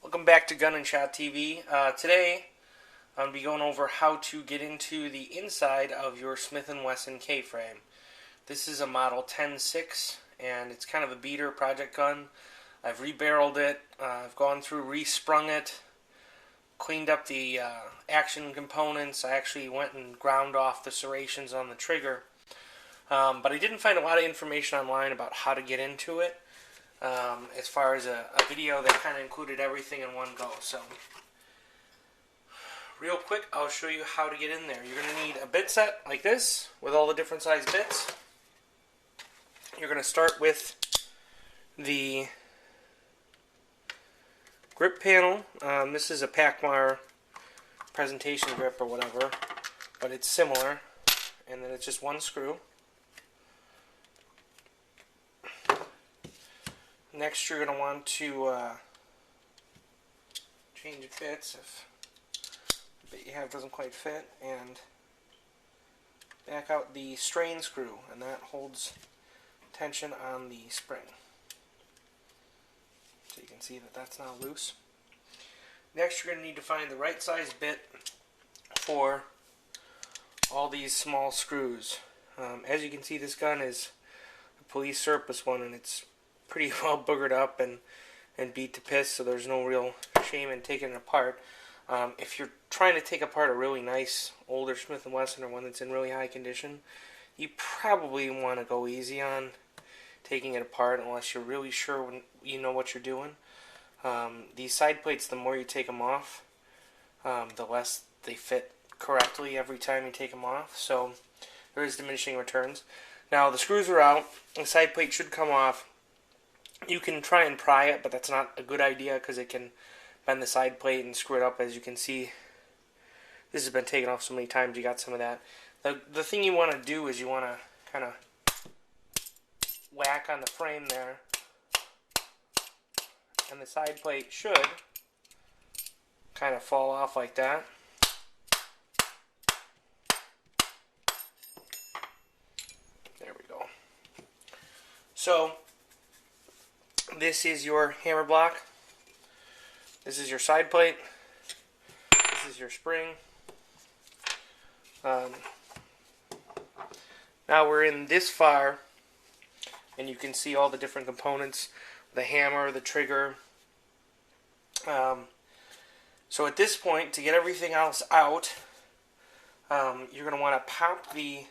Welcome back to Gun&ShotTV. Today, I'm going to be going over how to get into the inside of your Smith & Wesson K-frame. This is a model 10.6, and it's kind of a beater project gun. I've rebarreled it, I've gone through, resprung it, cleaned up the action components. I actually went and ground off the serrations on the trigger. But I didn't find a lot of information online about how to get into it. As far as a video that kind of included everything in one go. So, real quick, I'll show you how to get in there. You're going to need a bit set like this with all the different size bits. You're going to start with the grip panel. This is a Pacmar presentation grip or whatever, but it's similar, and then it's just one screw. Next, you're going to want to change bits if the bit you have doesn't quite fit, and back out the strain screw, and that holds tension on the spring. So you can see that that's now loose. Next, you're going to need to find the right size bit for all these small screws. As you can see, this gun is a police surplus one, and it's pretty well boogered up and beat to piss, so there's no real shame in taking it apart. If you're trying to take apart a really nice older Smith & Wesson or one that's in really high condition, you probably want to go easy on taking it apart unless you're really sure when you know what you're doing. These side plates, the more you take them off, the less they fit correctly every time you take them off, so there is diminishing returns. Now the screws are out, the side plate should come off. You can try and pry it, but that's not a good idea because it can bend the side plate and screw it up. As you can see, this has been taken off so many times, you got some of that. The thing you want to do is you want to kind of whack on the frame there, and the side plate should kind of fall off like that. There we go. So this is your hammer block. This is your side plate. This is your spring. Now we're in this far, and you can see all the different components: the hammer, the trigger. So at this point, to get everything else out, you're going to want to pop the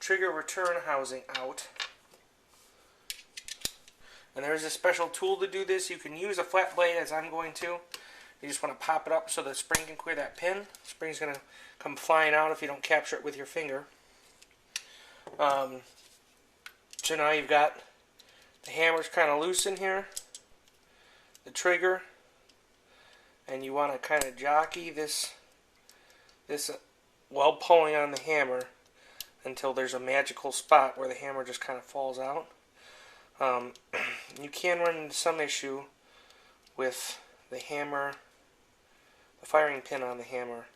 trigger return housing out. And there's a special tool to do this. You can use a flat blade, as I'm going to. You just want to pop it up so the spring can clear that pin. The spring's going to come flying out if you don't capture it with your finger. So now you've got the hammer's kind of loose in here, the trigger, and you want to kind of jockey this while pulling on the hammer until there's a magical spot where the hammer just kind of falls out. You can run into some issue with the hammer, the firing pin on the hammer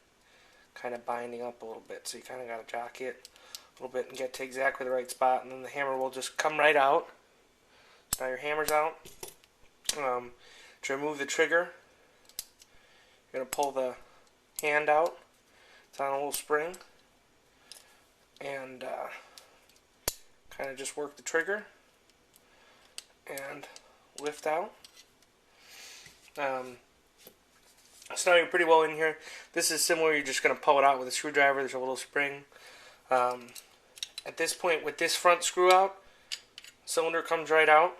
kind of binding up a little bit, so you kind of got to jockey it a little bit and get to exactly the right spot, and then the hammer will just come right out. So now your hammer's out. To remove the trigger, you're going to pull the hand out. It's on a little spring, and kind of just work the trigger and lift out. So now you're pretty well in here. This is similar. You're just going to pull it out with a screwdriver. There's a little spring. At this point, with this front screw out, cylinder comes right out.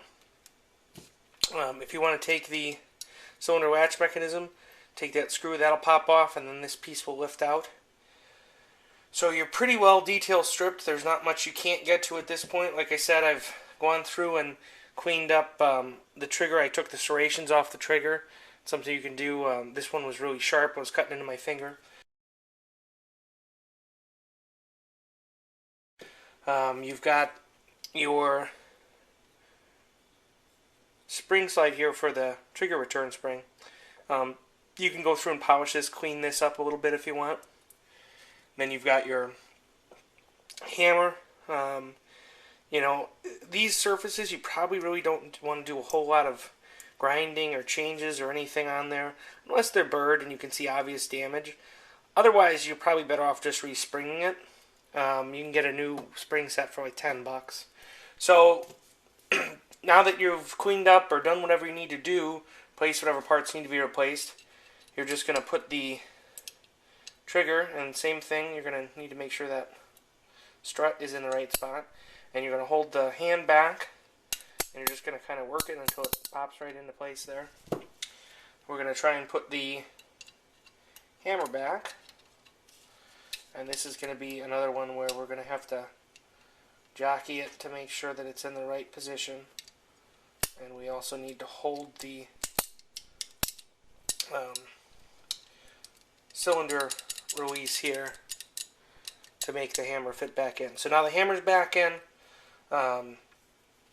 If you want to take the cylinder latch mechanism, take that screw, that'll pop off, and then this piece will lift out. So you're pretty well detail stripped. There's not much you can't get to at this point. Like I said, I've gone through and cleaned up the trigger. I took the serrations off the trigger. It's something you can do. This one was really sharp. I was cutting into my finger. You've got your spring slide here for the trigger return spring. You can go through and polish this, clean this up a little bit if you want. Then you've got your hammer. You know, these surfaces you probably really don't want to do a whole lot of grinding or changes or anything on there, unless they're burred and you can see obvious damage. Otherwise, you're probably better off just respringing it. You can get a new spring set for like $10. So now that you've cleaned up or done whatever you need to do, replace whatever parts need to be replaced, you're just going to put the trigger, and same thing, you're going to need to make sure that strut is in the right spot, and you're going to hold the hand back, and you're just going to kind of work it until it pops right into place there. We're going to try and put the hammer back, and this is going to be another one where we're going to have to jockey it to make sure that it's in the right position, and we also need to hold the cylinder release here to make the hammer fit back in. So now the hammer's back in.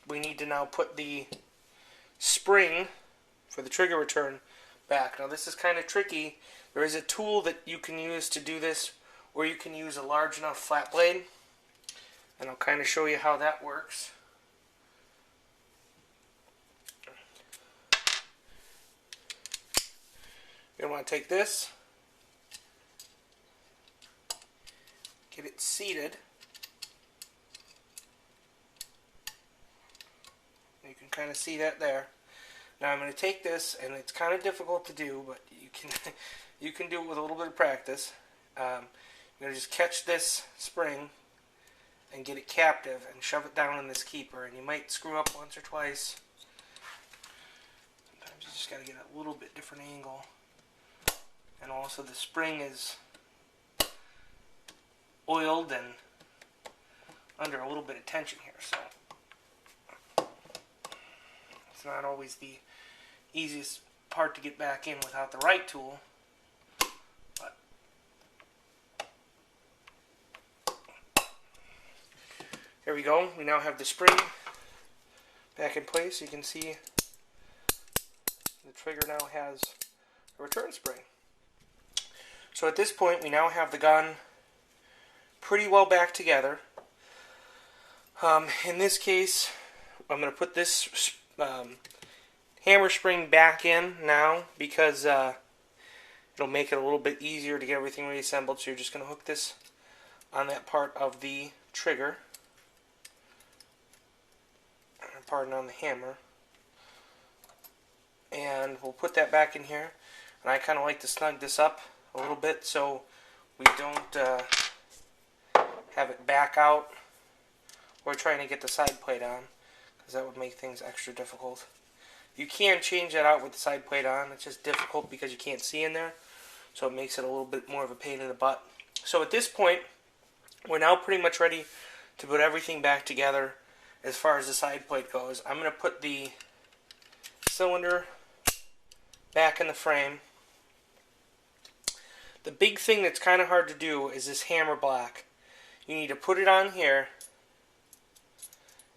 We need to now put the spring for the trigger return back. Now this is kind of tricky. There is a tool that you can use to do this, or you can use a large enough flat blade, and I'll kind of show you how that works. You're going to want to take this, get it seated. You can kind of see that there. Now I'm going to take this, and it's kind of difficult to do, but you can do it with a little bit of practice. I'm going to just catch this spring and get it captive and shove it down in this keeper, and you might screw up once or twice. Sometimes you just got to get a little bit different angle. And also the spring is oiled and under a little bit of tension here, so it's not always the easiest part to get back in without the right tool. But here we go. We now have the spring back in place. You can see the trigger now has a return spring. So at this point, we now have the gun pretty well back together. In this case, I'm going to put this hammer spring back in now because it'll make it a little bit easier to get everything reassembled. So you're just going to hook this on that part of the trigger, pardon, on the hammer, and we'll put that back in here. And I kind of like to snug this up a little bit so we don't have it back out or trying to get the side plate on, because that would make things extra difficult. You can change that out with the side plate on. It's just difficult because you can't see in there, so it makes it a little bit more of a pain in the butt. So at this point, we're now pretty much ready to put everything back together as far as the side plate goes. I'm going to put the cylinder back in the frame. The big thing that's kind of hard to do is this hammer block. You need to put it on here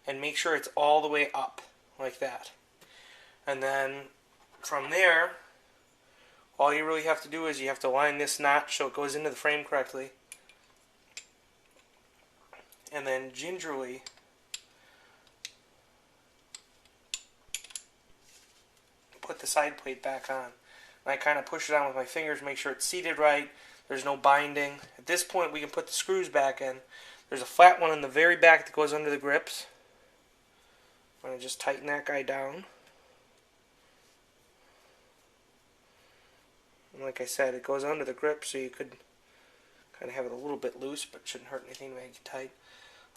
and make sure it's all the way up like that. And then from there, all you really have to do is you have to line this notch so it goes into the frame correctly. And then gingerly put the side plate back on. And I kind of push it on with my fingers, make sure it's seated right, there's no binding. At this point we can put the screws back in. There's a flat one in the very back that goes under the grips. I'm going to just tighten that guy down. And like I said, it goes under the grip, so you could kind of have it a little bit loose, but shouldn't hurt anything to make it tight.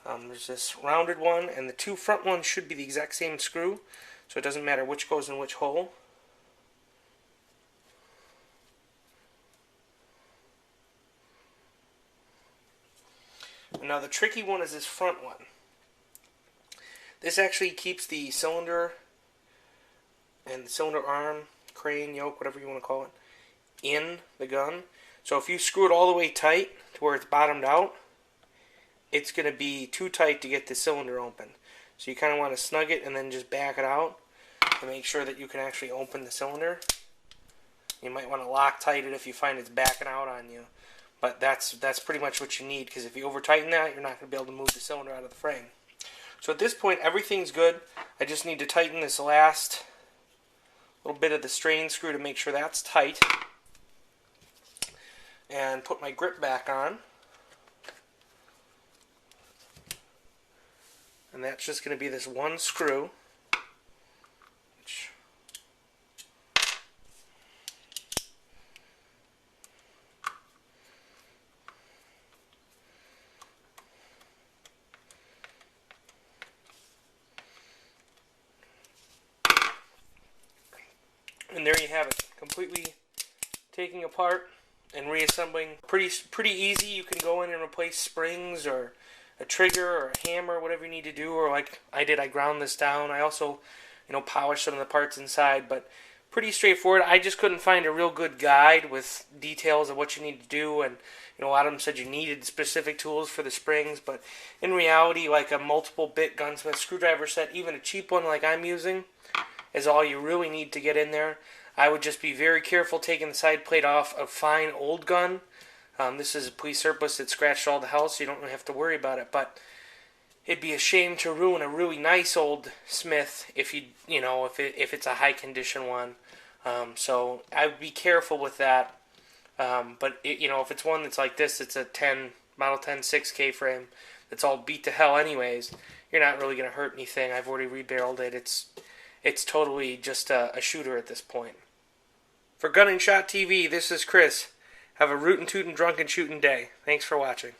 There's this rounded one, and the two front ones should be the exact same screw, so it doesn't matter which goes in which hole. Now the tricky one is this front one. This actually keeps the cylinder and the cylinder arm, crane, yoke, whatever you want to call it, in the gun. So if you screw it all the way tight to where it's bottomed out, it's going to be too tight to get the cylinder open. So you kind of want to snug it and then just back it out to make sure that you can actually open the cylinder. You might want to Loctite it if you find it's backing out on you. But that's pretty much what you need, because if you over tighten that, you're not going to be able to move the cylinder out of the frame. So at this point, everything's good. I just need to tighten this last little bit of the strain screw to make sure that's tight. And put my grip back on. And that's just going to be this one screw. And there you have it, completely taking apart and reassembling. Pretty easy. You can go in and replace springs or a trigger or a hammer, whatever you need to do. Or like I did, I ground this down. I also, polished some of the parts inside, but pretty straightforward. I just couldn't find a real good guide with details of what you need to do, and a lot of them said you needed specific tools for the springs, but in reality, like a multiple bit gunsmith screwdriver set, even a cheap one like I'm using, is all you really need to get in there. I would just be very careful taking the side plate off a fine old gun. This is a police surplus that scratched all the house, so you don't really have to worry about it. But it'd be a shame to ruin a really nice old Smith if if it's a high condition one. So I would be careful with that. But if it's one that's like this, it's a Model 10 6K frame that's all beat to hell anyways. You're not really going to hurt anything. I've already rebarreled it. It's totally just a shooter at this point. For Gun&ShotTV, this is Chris. Have a rootin' tootin' drunken shootin' day. Thanks for watching.